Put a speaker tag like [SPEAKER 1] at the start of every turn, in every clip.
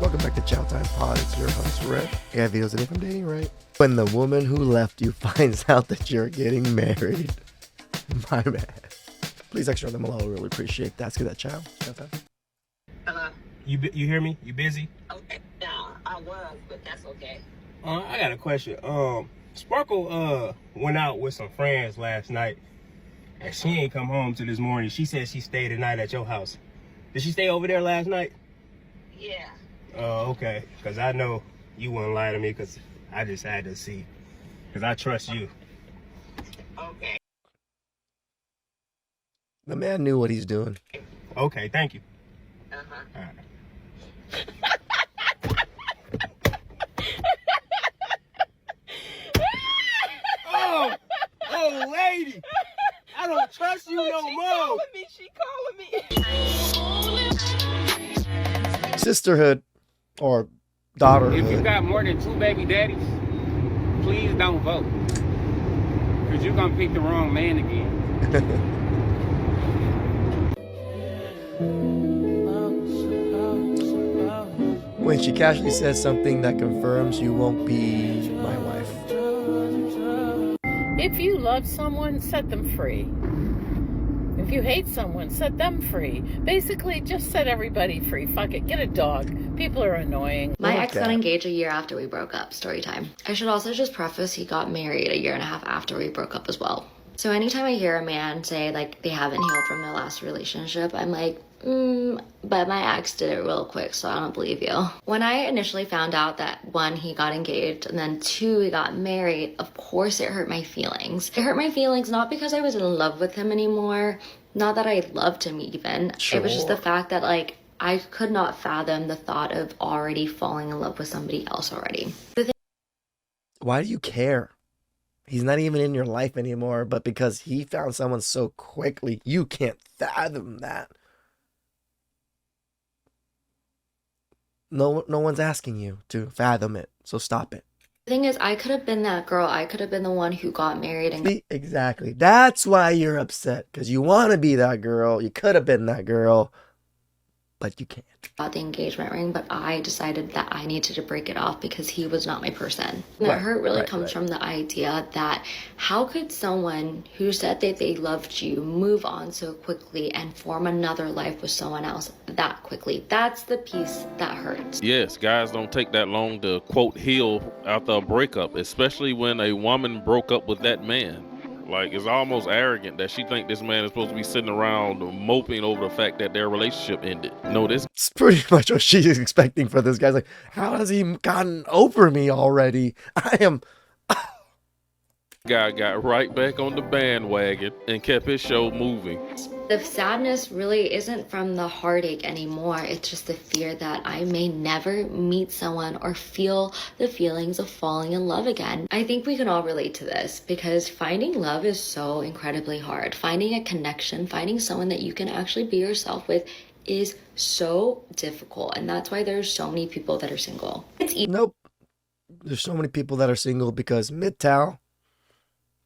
[SPEAKER 1] Welcome back to TheChowTimePod. It's your host, Rick. I got videos today from Dating Right. When the woman who left you finds out that you're getting married. My bad. Please extra them below. Really appreciate that. Let's get that chow.
[SPEAKER 2] Hello?
[SPEAKER 3] You hear me? You busy?
[SPEAKER 2] Okay, no, I was, but that's okay.
[SPEAKER 3] I got a question. Sparkle went out with some friends last night, and she ain't come home till this morning. She said she stayed the night at your house. Did she stay over there last night?
[SPEAKER 2] Yeah.
[SPEAKER 3] Oh, okay. Because I know you wouldn't lie to me, because I just had to see. Because I trust you.
[SPEAKER 2] Okay.
[SPEAKER 1] The man knew what he's doing.
[SPEAKER 3] Okay, thank you.
[SPEAKER 2] Uh-huh.
[SPEAKER 3] All right. Oh, lady! I don't trust you no more.
[SPEAKER 2] She calling me.
[SPEAKER 1] Sisterhood or
[SPEAKER 4] If you
[SPEAKER 1] daughterhood.
[SPEAKER 4] got more than 2 baby daddies, please don't vote. Because you're going to pick the wrong man again.
[SPEAKER 1] When she casually says something that confirms you won't be my wife.
[SPEAKER 5] If you love someone, set them free. If you hate someone, set them free. Basically, just set everybody free. Fuck it. Get a dog. People are annoying.
[SPEAKER 6] My ex got
[SPEAKER 1] Okay.
[SPEAKER 6] engaged a year after we broke up. Story time. I should also just preface he got married a year and a half after we broke up as well. So anytime I hear a man say like they haven't healed from their last relationship, I'm like, but my ex did it real quick, so I don't believe you. When I initially found out that 1, he got engaged, and then 2, he got married, of course it hurt my feelings. It hurt my feelings not because I was in love with him anymore, not that I loved him even. It was just the
[SPEAKER 1] Sure.
[SPEAKER 6] fact that like I could not fathom the thought of already falling in love with somebody else already.
[SPEAKER 1] Why do you care? He's not even in your life anymore, but because he found someone so quickly, you can't fathom that. No one's asking you to fathom it, so stop it.
[SPEAKER 6] The thing is, I could have been that girl. I could have been the one who got married and
[SPEAKER 1] See, exactly. That's why you're upset, because you want to be that girl. You could have been that girl, but you can't.
[SPEAKER 6] got the engagement ring, but I decided that I needed to break it off because he was not my person. And
[SPEAKER 1] Right,
[SPEAKER 6] the hurt really
[SPEAKER 1] right,
[SPEAKER 6] comes
[SPEAKER 1] right.
[SPEAKER 6] from the idea that how could someone who said that they loved you move on so quickly and form another life with someone else that quickly? That's the piece that hurts.
[SPEAKER 7] Yes, guys don't take that long to, quote, heal after a breakup, especially when a woman broke up with that man. Like, it's almost arrogant that she think this man is supposed to be sitting around moping over the fact that their relationship ended. No, this
[SPEAKER 1] It's pretty much what she's expecting for this guy's like, how has he gotten over me already? I am.
[SPEAKER 7] guy got right back on the bandwagon and kept his show moving.
[SPEAKER 6] The sadness really isn't from the heartache anymore. It's just the fear that I may never meet someone or feel the feelings of falling in love again. I think we can all relate to this because finding love is so incredibly hard. Finding a connection, finding someone that you can actually be yourself with is so difficult. And that's why there's so many people that are single. It's
[SPEAKER 1] Nope. There's so many people that are single because MGTOW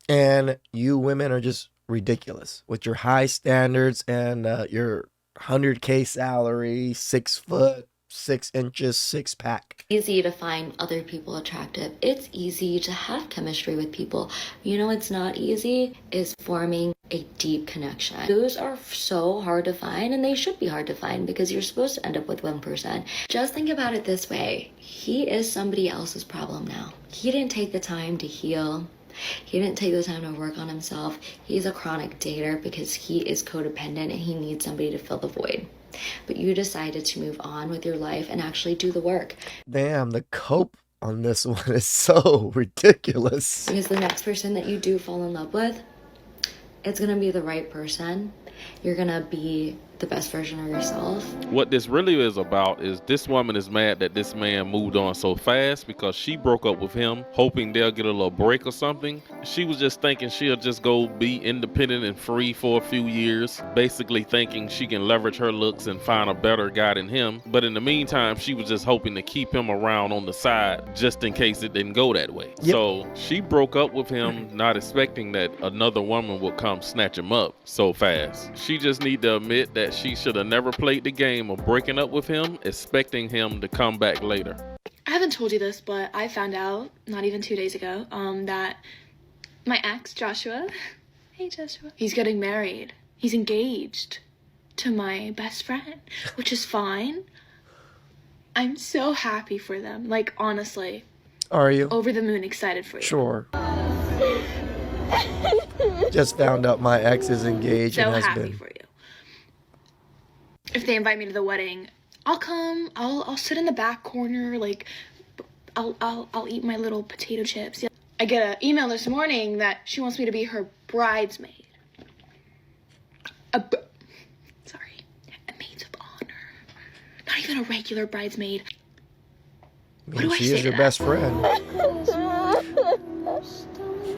[SPEAKER 1] and you women are just ridiculous with your high standards and your 100K salary, 6 foot, 6 inches, 6-pack.
[SPEAKER 6] easy to find other people attractive. It's easy to have chemistry with people. You know what's not easy is forming a deep connection. Those are so hard to find, and they should be hard to find because you're supposed to end up with one person. Just think about it this way. He is somebody else's problem now. He didn't take the time to heal. He didn't take the time to work on himself. He's a chronic dater because he is codependent and he needs somebody to fill the void. But you decided to move on with your life and actually do the work.
[SPEAKER 1] Damn, the cope on this one is so ridiculous.
[SPEAKER 6] Because the next person that you do fall in love with, it's going to be the right person. You're going to be the best version of yourself.
[SPEAKER 7] What this really is about is this woman is mad that this man moved on so fast because she broke up with him hoping they'll get a little break or something. She was just thinking she'll just go be independent and free for a few years, basically thinking she can leverage her looks and find a better guy than him. But in the meantime, she was just hoping to keep him around on the side just in case it didn't go that way.
[SPEAKER 1] Yep.
[SPEAKER 7] So she broke up with him not expecting that another woman would come snatch him up so fast. She just need to admit that that she should have never played the game of breaking up with him, expecting him to come back later.
[SPEAKER 8] I haven't told you this, but I found out not even 2 days ago that my ex, Joshua, hey Joshua, he's getting married. He's engaged to my best friend, which is fine. I'm so happy for them. Like, honestly.
[SPEAKER 1] Are you?
[SPEAKER 8] Over the moon excited for you.
[SPEAKER 1] Sure. Just found out my ex is engaged
[SPEAKER 8] So
[SPEAKER 1] and has
[SPEAKER 8] happy
[SPEAKER 1] been.
[SPEAKER 8] for you. If they invite me to the wedding, I'll come. I'll sit in the back corner. Like, I'll eat my little potato chips. Yeah. I get an email this morning that she wants me to be her bridesmaid. Sorry, a maid of honor. Not even a regular bridesmaid.
[SPEAKER 1] I
[SPEAKER 8] What
[SPEAKER 1] mean,
[SPEAKER 8] do I
[SPEAKER 1] she
[SPEAKER 8] say
[SPEAKER 1] is
[SPEAKER 8] to
[SPEAKER 1] your
[SPEAKER 8] that?
[SPEAKER 1] best friend.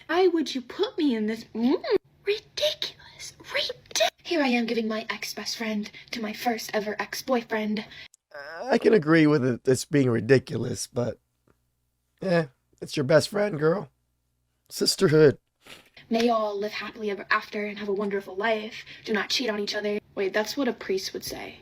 [SPEAKER 8] Why would you put me in this? Ridiculous. Here I am giving my ex-best friend to my first ever ex-boyfriend.
[SPEAKER 1] I can agree with it. It's being ridiculous, but it's your best friend, girl. Sisterhood.
[SPEAKER 8] May all live happily ever after and have a wonderful life. Do not cheat on each other. Wait, that's what a priest would say.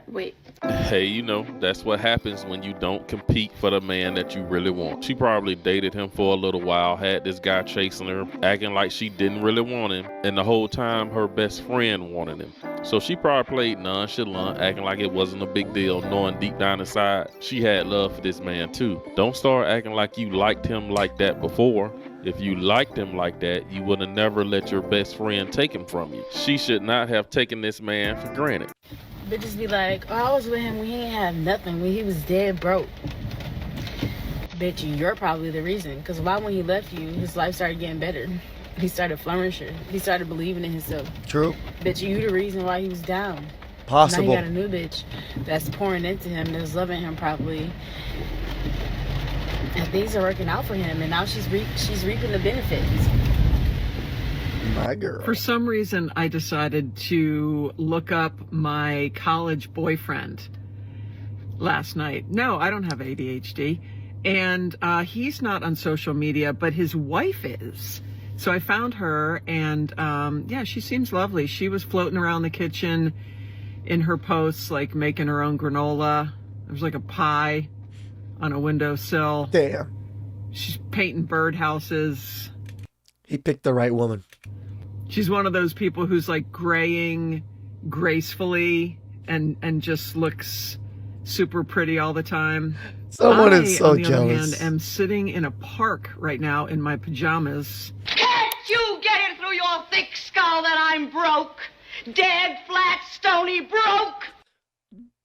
[SPEAKER 8] Wait.
[SPEAKER 7] Hey, you know, that's what happens when you don't compete for the man that you really want. She probably dated him for a little while, had this guy chasing her, acting like she didn't really want him, and the whole time her best friend wanted him. So she probably played nonchalant, acting like it wasn't a big deal, knowing deep down inside she had love for this man too. Don't start acting like you liked him like that before. If you liked him like that, you would have never let your best friend take him from you. She should not have taken this man for granted.
[SPEAKER 5] Bitches be like, oh, I was with him when he ain't have nothing, when he was dead broke. Bitch, you're probably the reason. Because why when he left you, his life started getting better. He started flourishing. He started believing in himself.
[SPEAKER 1] True.
[SPEAKER 5] Bitch, you the reason why he was down.
[SPEAKER 1] Possible.
[SPEAKER 5] Now he got a new bitch that's pouring into him, that's loving him properly. And things are working out for him. And now she's reaping the benefits.
[SPEAKER 1] My girl.
[SPEAKER 9] For some reason, I decided to look up my college boyfriend last night. No, I don't have ADHD. And he's not on social media, but his wife is. So I found her, and yeah, she seems lovely. She was floating around the kitchen in her posts, like making her own granola. There was like a pie on a windowsill.
[SPEAKER 1] Damn.
[SPEAKER 9] She's painting birdhouses.
[SPEAKER 1] He picked the right woman.
[SPEAKER 9] She's one of those people who's like graying gracefully and just looks super pretty all the time.
[SPEAKER 1] Someone is so
[SPEAKER 9] on the
[SPEAKER 1] jealous.
[SPEAKER 9] other hand, am sitting in a park right now in my pajamas.
[SPEAKER 2] Can't you get it through your thick skull that I'm broke? Dead, flat, stony broke?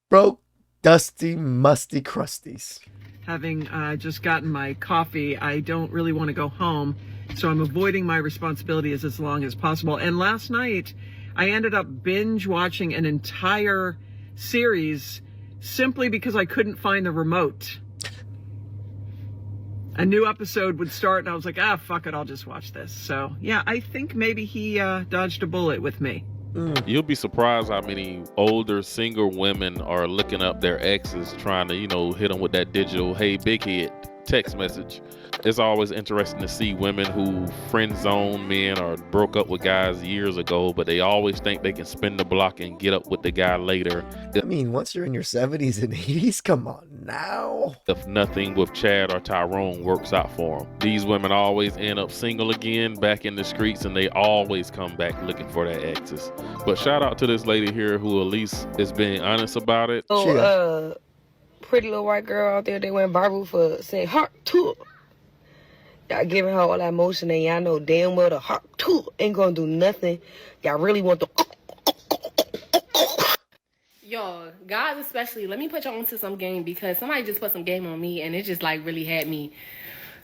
[SPEAKER 1] Broke, dusty, musty crusties.
[SPEAKER 9] Having just gotten my coffee, I don't really want to go home, so I'm avoiding my responsibilities as long as possible. And last night, I ended up binge watching an entire series simply because I couldn't find the remote. A new episode would start, and I was like, fuck it, I'll just watch this. So, yeah, I think maybe he dodged a bullet with me.
[SPEAKER 7] You'll be surprised how many older single women are looking up their exes, trying to, hit them with that digital, hey, big head text message. It's always interesting to see women who friend zone men or broke up with guys years ago, but they always think they can spin the block and get up with the guy later.
[SPEAKER 1] I mean, once you're in your 70s and 80s, come on now.
[SPEAKER 7] If nothing with Chad or Tyrone works out for them. These women always end up single again, back in the streets, and they always come back looking for their exes. But shout out to this lady here who at least is being honest about it.
[SPEAKER 10] Pretty little white girl out there, they went viral for saying heart tour. Y'all giving her all that motion, and y'all know damn well the heart tour ain't gonna do nothing. Y'all really want the...
[SPEAKER 11] Yo, guys especially, let me put y'all onto some game because somebody just put some game on me and it just like really had me.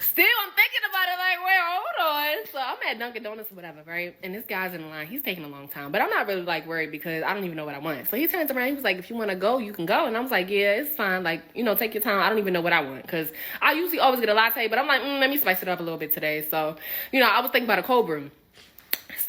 [SPEAKER 11] Still, I'm thinking about it like, wait, hold on. So I'm at Dunkin' Donuts or whatever, right? And this guy's in the line. He's taking a long time. But I'm not really like worried because I don't even know what I want. So he turns around. He was like, if you want to go, you can go. And I was like, yeah, it's fine. Like, take your time. I don't even know what I want. Because I usually always get a latte. But I'm like, let me spice it up a little bit today. So, I was thinking about a cold brew.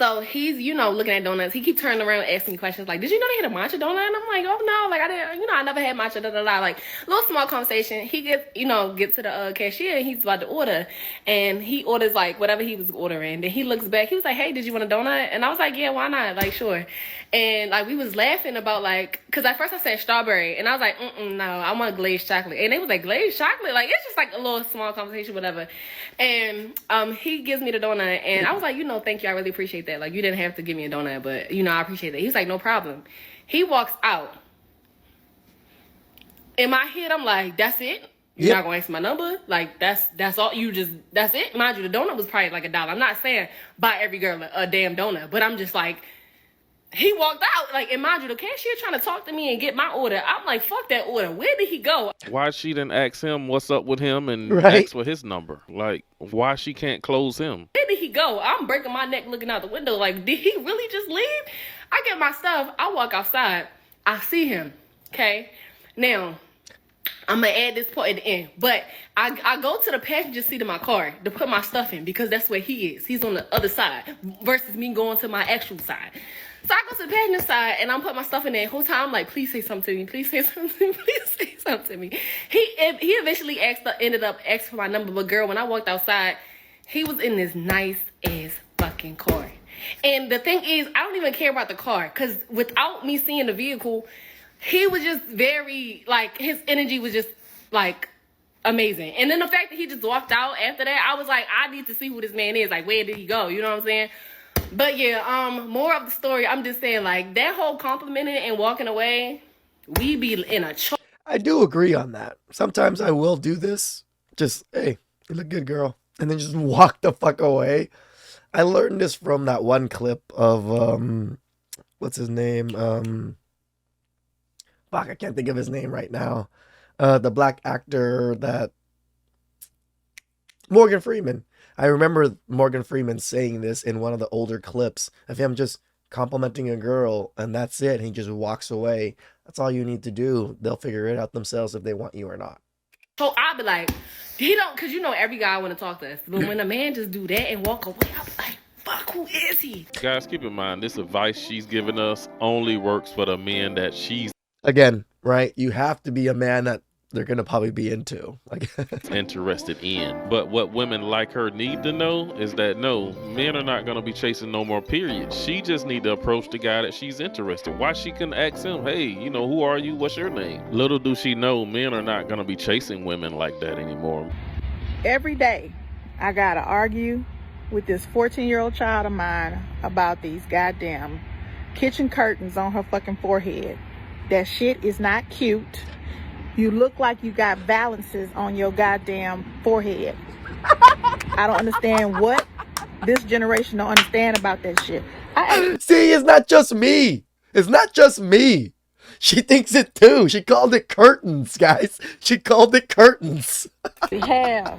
[SPEAKER 11] So he's, looking at donuts. He keep turning around asking me questions like, did you know they had a matcha donut? And I'm like, oh no, like I didn't, I never had matcha, Like, little small conversation. He gets, get to the cashier and he's about to order. And he orders like whatever he was ordering. Then he looks back. He was like, hey, did you want a donut? And I was like, yeah, why not? Like, sure. And like we was laughing about like, cause at first I said strawberry, and I was like, no, I want glazed chocolate. And they was like, glazed chocolate? Like it's just like a little small conversation, whatever. And he gives me the donut, and I was like, thank you, I really appreciate that. Like you didn't have to give me a donut, but I appreciate that. He was like, no problem. He walks out. In my head, I'm like, that's it? You're not gonna ask my number? Like that's all that's it? Mind you, the donut was probably like $1. I'm not saying buy every girl a damn donut, but I'm just like, he walked out, like, and mind you, the cashier trying to talk to me and get my order. I'm like, fuck that order. Where did he go?
[SPEAKER 7] Why she didn't ask him what's up with him and
[SPEAKER 1] Right.
[SPEAKER 7] ask for his number? Like, why she can't close him?
[SPEAKER 11] Where did he go? I'm breaking my neck looking out the window. Like, did he really just leave? I get my stuff. I walk outside. I see him. Okay. Now, I'm going to add this part at the end. But I go to the passenger seat of my car to put my stuff in because that's where he is. He's on the other side versus me going to my actual side. So I go to the passenger side and I'm putting my stuff in there. The whole time I'm like, please say something to me. Please say something to me. Please say something to me. He eventually ended up asking for my number. But girl, when I walked outside, he was in this nice ass fucking car. And the thing is, I don't even care about the car. Because without me seeing the vehicle, he was just very, like, his energy was just, like, amazing. And then the fact that he just walked out after that, I was like, I need to see who this man is. Like, where did he go? You know what I'm saying? But yeah, more of the story, I'm just saying, like, that whole complimenting and walking away, we be in a
[SPEAKER 1] I do agree on that. Sometimes I will do this. Just, hey, you look good, girl. And then just walk the fuck away. I learned this from that one clip of, what's his name? Fuck, I can't think of his name right now. The black actor that Morgan Freeman. I remember Morgan Freeman saying this in one of the older clips of him just complimenting a girl, and that's it. He just walks away. That's all you need to do. They'll figure it out themselves if they want you or not.
[SPEAKER 11] So I'll be like, he don't, because every guy want to talk to us. But when a man just do that and walk away, I'm like, fuck, who is he?
[SPEAKER 7] Guys, keep in mind, this advice she's giving us only works for the men that she's
[SPEAKER 1] Again, right? You have to be a man that they're going to probably be into. Like
[SPEAKER 7] interested in. But what women like her need to know is that no, men are not going to be chasing no more, period. She just need to approach the guy that she's interested. Why she can ask him, hey, who are you? What's your name? Little do she know, men are not going to be chasing women like that anymore.
[SPEAKER 12] Every day, I got to argue with this 14-year-old child of mine about these goddamn kitchen curtains on her fucking forehead. That shit is not cute. You look like you got balances on your goddamn forehead. I don't understand what this generation don't understand about that shit.
[SPEAKER 1] See, it's not just me. It's not just me. She thinks it too. She called it curtains, guys. She called it curtains.
[SPEAKER 12] Have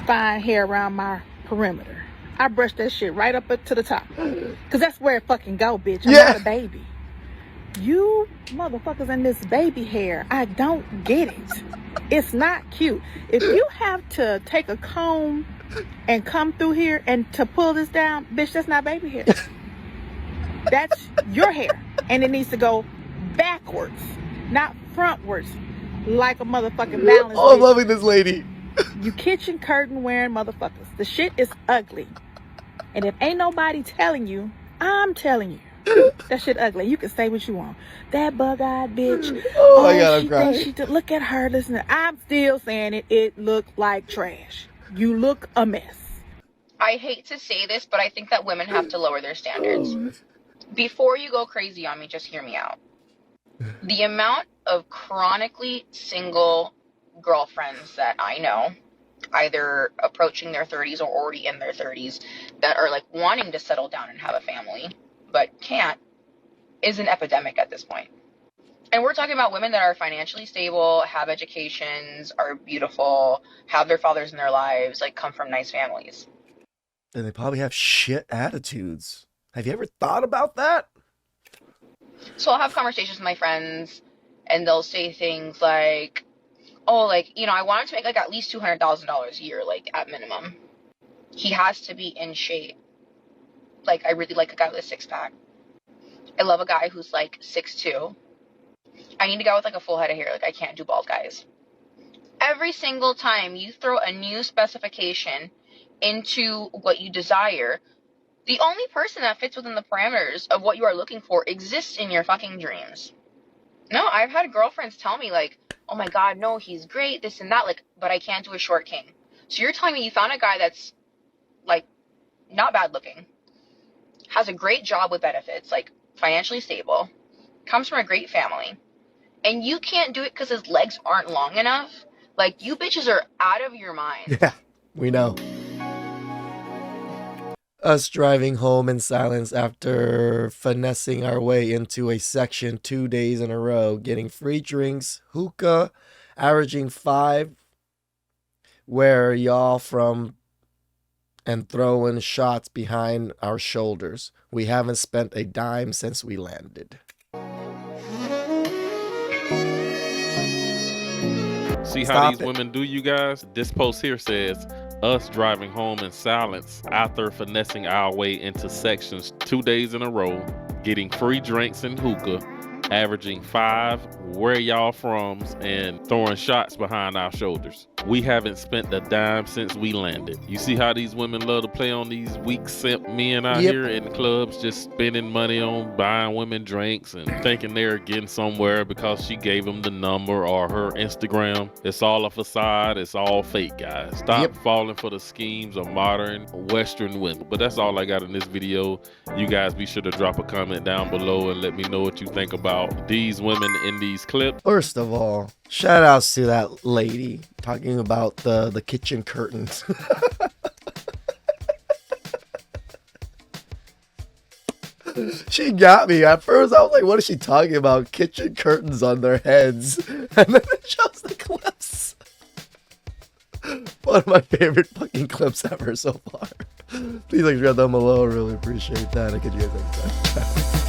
[SPEAKER 12] fine hair around my perimeter. I brush that shit right up to the top. Because that's where it fucking go, bitch. I'm not a baby. You motherfuckers in this baby hair, I don't get it. It's not cute. If you have to take a comb and come through here and to pull this down, bitch, that's not baby hair. That's your hair. And it needs to go backwards, not frontwards, like a motherfucking balance.
[SPEAKER 1] Oh, I'm loving this lady.
[SPEAKER 12] You kitchen curtain wearing motherfuckers. The shit is ugly. And if ain't nobody telling you, I'm telling you. That shit ugly. You can say what you want. That bug-eyed bitch.
[SPEAKER 1] Oh my God, I'm crying.
[SPEAKER 12] Look at her. Listen, I'm still saying it. It looked like trash. You look a mess.
[SPEAKER 13] I hate to say this, but I think that women have to lower their standards. Before you go crazy on me, just hear me out. The amount of chronically single girlfriends that I know, either approaching their 30s or already in their 30s, that are like wanting to settle down and have a family, but can't, is an epidemic at this point. And we're talking about women that are financially stable, have educations, are beautiful, have their fathers in their lives, like come from nice families.
[SPEAKER 1] And they probably have shit attitudes. Have you ever thought about that?
[SPEAKER 13] So I'll have conversations with my friends and they'll say things like, oh, like, I want him to make like at least $200,000 a year, like at minimum. He has to be in shape. Like, I really like a guy with a six-pack. I love a guy who's like 6'2". I need a guy with like a full head of hair. Like, I can't do bald guys. Every single time you throw a new specification into what you desire, the only person that fits within the parameters of what you are looking for exists in your fucking dreams. No, I've had girlfriends tell me, like, oh my god, no, he's great, this and that, like, but I can't do a short king. So you're telling me you found a guy that's, like, not bad looking, has a great job with benefits, like, financially stable, comes from a great family, and you can't do it because his legs aren't long enough? Like, you bitches are out of your mind.
[SPEAKER 1] Yeah, we know. Us driving home in silence after finessing our way into a section 2 days in a row, getting free drinks, hookah, averaging 5. Where are y'all from? And throwing shots behind our shoulders. We haven't spent a dime since we landed.
[SPEAKER 7] See how these women do, you guys? This post here says, us driving home in silence after finessing our way into sections 2 days in a row, getting free drinks and hookah, averaging 5, where y'all from, and throwing shots behind our shoulders. We haven't spent a dime since we landed. You see how these women love to play on these weak simp men out here in the clubs, just spending money on buying women drinks and thinking they're getting somewhere because she gave them the number or her Instagram. It's all a facade. It's all fake, guys. Stop falling for the schemes of modern Western women. But that's all I got in this video. You guys be sure to drop a comment down below and let me know what you think about these women in these clips.
[SPEAKER 1] First of all, shout outs to that lady talking about the kitchen curtains. She got me. At first I was like, what is she talking about? Kitchen curtains on their heads. And then it shows the clips. One of my favorite fucking clips ever so far. Please like, share them below. I really appreciate that. I could you guys next time.